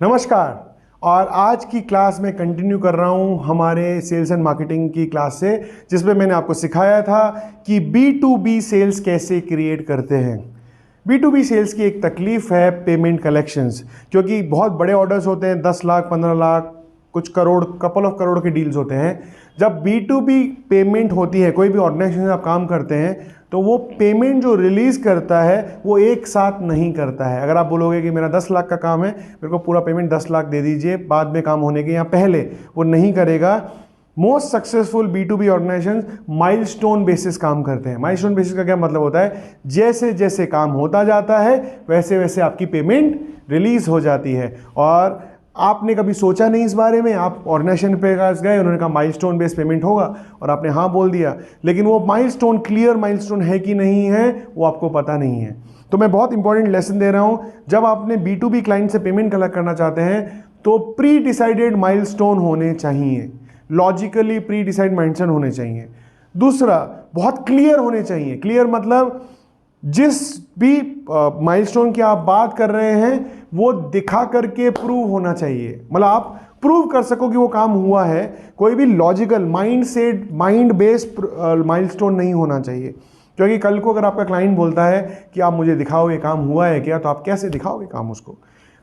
नमस्कार। और आज की क्लास में कंटिन्यू कर रहा हूं हमारे सेल्स एंड मार्केटिंग की क्लास से, जिसमें मैंने आपको सिखाया था कि B2B सेल्स कैसे क्रिएट करते हैं। B2B सेल्स की एक तकलीफ है पेमेंट कलेक्शंस, क्योंकि बहुत बड़े ऑर्डर्स होते हैं, 10 लाख 15 लाख कुछ करोड़, कपल ऑफ करोड़ के डील्स होते हैं। जब B2B पेमेंट होती है, कोई भी ऑर्गेनाइजेशन में आप काम करते हैं, तो वो पेमेंट जो रिलीज करता है वो एक साथ नहीं करता है। अगर आप बोलोगे कि मेरा 10 लाख का काम है, मेरे को पूरा पेमेंट 10 लाख दे दीजिए बाद में काम होने के या पहले, वो नहीं करेगा। Most successful B2B organisation milestone basis काम करते हैं। माइलस्टोन बेसिस का क्या मतलब होता है? जैसे जैसे काम होता जाता है वैसे वैसे आपकी पेमेंट रिलीज हो जाती है। और आपने कभी सोचा नहीं इस बारे में, आप ऑर्गेनाइजेशन पे गए, उन्होंने कहा माइलस्टोन बेस्ड पेमेंट होगा और आपने हाँ बोल दिया, लेकिन वो माइलस्टोन क्लियर माइलस्टोन है कि नहीं है वो आपको पता नहीं है। तो मैं बहुत इंपॉर्टेंट लेसन दे रहा हूँ, जब आपने B2B क्लाइंट से पेमेंट कलेक्ट करना चाहते हैं तो प्री डिसाइडेड माइलस्टोन होने चाहिए, लॉजिकली प्री डिसाइड माइलस्टोन होने चाहिए। दूसरा, बहुत क्लियर होने चाहिए। क्लियर मतलब जिस भी माइलस्टोन की आप बात कर रहे हैं वो दिखा करके प्रूव होना चाहिए, मतलब आप प्रूव कर सको कि वो काम हुआ है। कोई भी लॉजिकल माइंड बेस्ड माइलस्टोन नहीं होना चाहिए, क्योंकि कल को अगर आपका क्लाइंट बोलता है कि आप मुझे दिखाओ ये काम हुआ है क्या, तो आप कैसे दिखाओगे काम उसको।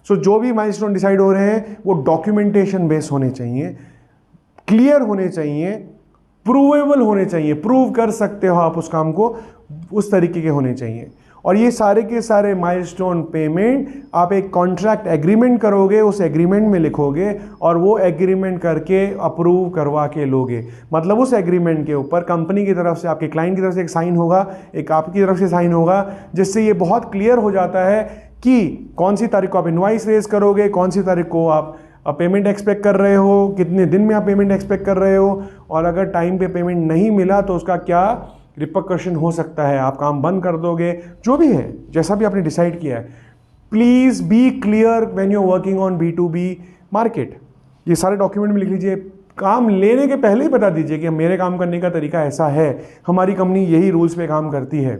सो जो भी माइलस्टोन डिसाइड हो रहे हैं वो डॉक्यूमेंटेशन बेस्ड होने चाहिए, क्लियर होने चाहिए, प्रूवेबल होने चाहिए, प्रूव कर सकते हो आप उस काम को, उस तरीके के होने चाहिए। और ये सारे के सारे माइलस्टोन पेमेंट आप एक कॉन्ट्रैक्ट एग्रीमेंट करोगे, उस एग्रीमेंट में लिखोगे और वो एग्रीमेंट करके अप्रूव करवा के लोगे। मतलब उस एग्रीमेंट के ऊपर कंपनी की तरफ से, आपके क्लाइंट की तरफ से एक साइन होगा, एक आपकी तरफ से साइन होगा, जिससे ये बहुत क्लियर हो जाता है कि कौन सी तारीख को आप इनवॉइस रेज करोगे, कौन सी तारीख को आप पेमेंट एक्सपेक्ट कर रहे हो, कितने दिन में आप पेमेंट एक्सपेक्ट कर रहे हो, और अगर टाइम पे पेमेंट नहीं मिला तो उसका क्या रिपरकशन हो सकता है, आप काम बंद कर दोगे, जो भी है, जैसा भी आपने डिसाइड किया है। Please be clear when you are working on B2B market. ये सारे डॉक्यूमेंट में लिख लीजिए। काम लेने के पहले ही बता दीजिए कि मेरे काम करने का तरीका ऐसा है, हमारी कंपनी यही रूल्स पे काम करती है।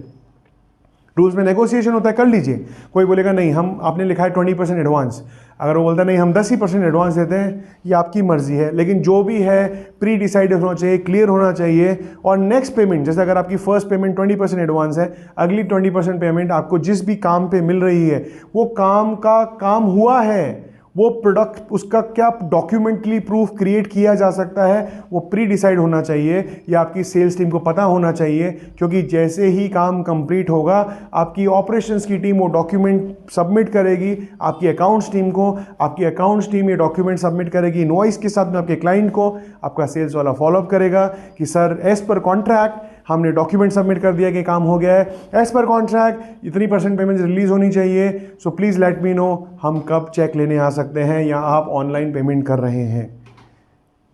रूल्स में नेगोशिएशन होता है, कर लीजिए। कोई बोलेगा नहीं, हम आपने लिखा है 20% एडवांस, अगर वो बोलता है नहीं हम 10% एडवांस देते हैं, ये आपकी मर्जी है, लेकिन जो भी है प्री डिसाइड होना चाहिए, क्लियर होना चाहिए। और नेक्स्ट पेमेंट, जैसे अगर आपकी फर्स्ट पेमेंट 20% एडवांस है, अगली 20% पेमेंट आपको जिस भी काम पे मिल रही है वो काम का काम हुआ है, वो प्रोडक्ट उसका क्या डॉक्यूमेंटली प्रूफ क्रिएट किया जा सकता है, वो प्री डिसाइड होना चाहिए। ये आपकी सेल्स टीम को पता होना चाहिए, क्योंकि जैसे ही काम कंप्लीट होगा आपकी ऑपरेशंस की टीम वो डॉक्यूमेंट सबमिट करेगी आपकी अकाउंट्स टीम को, आपकी अकाउंट्स टीम ये डॉक्यूमेंट सबमिट करेगी इनवॉइस के साथ में आपके क्लाइंट को। आपका सेल्स वाला फॉलोअप करेगा कि सर एज पर कॉन्ट्रैक्ट हमने डॉक्यूमेंट सबमिट कर दिया कि काम हो गया है, एज पर कॉन्ट्रैक्ट इतनी % पेमेंट रिलीज होनी चाहिए, so please let me know हम कब चेक लेने आ सकते हैं, या आप ऑनलाइन पेमेंट कर रहे हैं।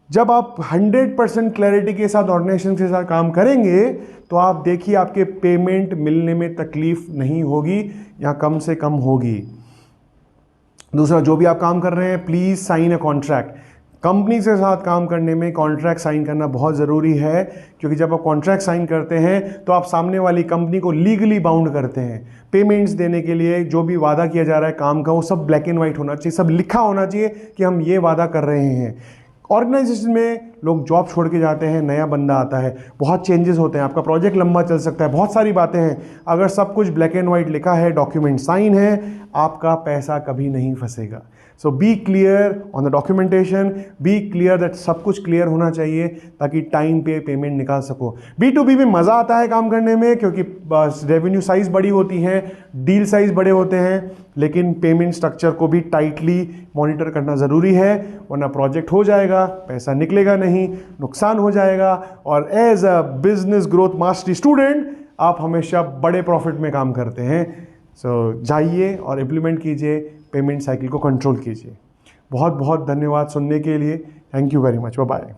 जब आप 100% क्लैरिटी के साथ ऑर्गेनाइजेशन के साथ काम करेंगे तो आप देखिए आपके पेमेंट मिलने में तकलीफ नहीं होगी या कम से कम होगी। दूसरा, जो भी आप काम कर रहे हैं please sign a contract. Company के साथ काम करने में कॉन्ट्रैक्ट साइन करना बहुत ज़रूरी है, क्योंकि जब आप कॉन्ट्रैक्ट साइन करते हैं तो आप सामने वाली कंपनी को लीगली बाउंड करते हैं। पेमेंट्स देने के लिए जो भी वादा किया जा रहा है काम का, वो सब ब्लैक एंड वाइट होना चाहिए, सब लिखा होना चाहिए कि हम ये वादा कर रहे हैं। ऑर्गेनाइजेशन में लोग जॉब छोड़ के जाते हैं, नया बंदा आता है, बहुत चेंजेस होते हैं, आपका प्रोजेक्ट लंबा चल सकता है, बहुत सारी बातें हैं। अगर सब कुछ ब्लैक एंड वाइट लिखा है, डॉक्यूमेंट साइन है, आपका पैसा कभी नहीं फंसेगा। So be clear on the documentation, be clear that सब कुछ क्लियर होना चाहिए ताकि टाइम पे पेमेंट निकाल सको। B2B में मज़ा आता है काम करने में, क्योंकि रेवेन्यू साइज़ बड़ी होती है, डील साइज़ बड़े होते हैं, लेकिन पेमेंट स्ट्रक्चर को भी टाइटली मॉनिटर करना ज़रूरी है, वरना प्रोजेक्ट हो जाएगा, पैसा निकलेगा नहीं, नुकसान हो जाएगा। और as a business growth mastery student आप हमेशा बड़े प्रॉफिट में काम करते हैं। सो जाइए और इम्प्लीमेंट कीजिए, पेमेंट साइकिल को कंट्रोल कीजिए। बहुत बहुत धन्यवाद सुनने के लिए। Thank you very much. Bye bye.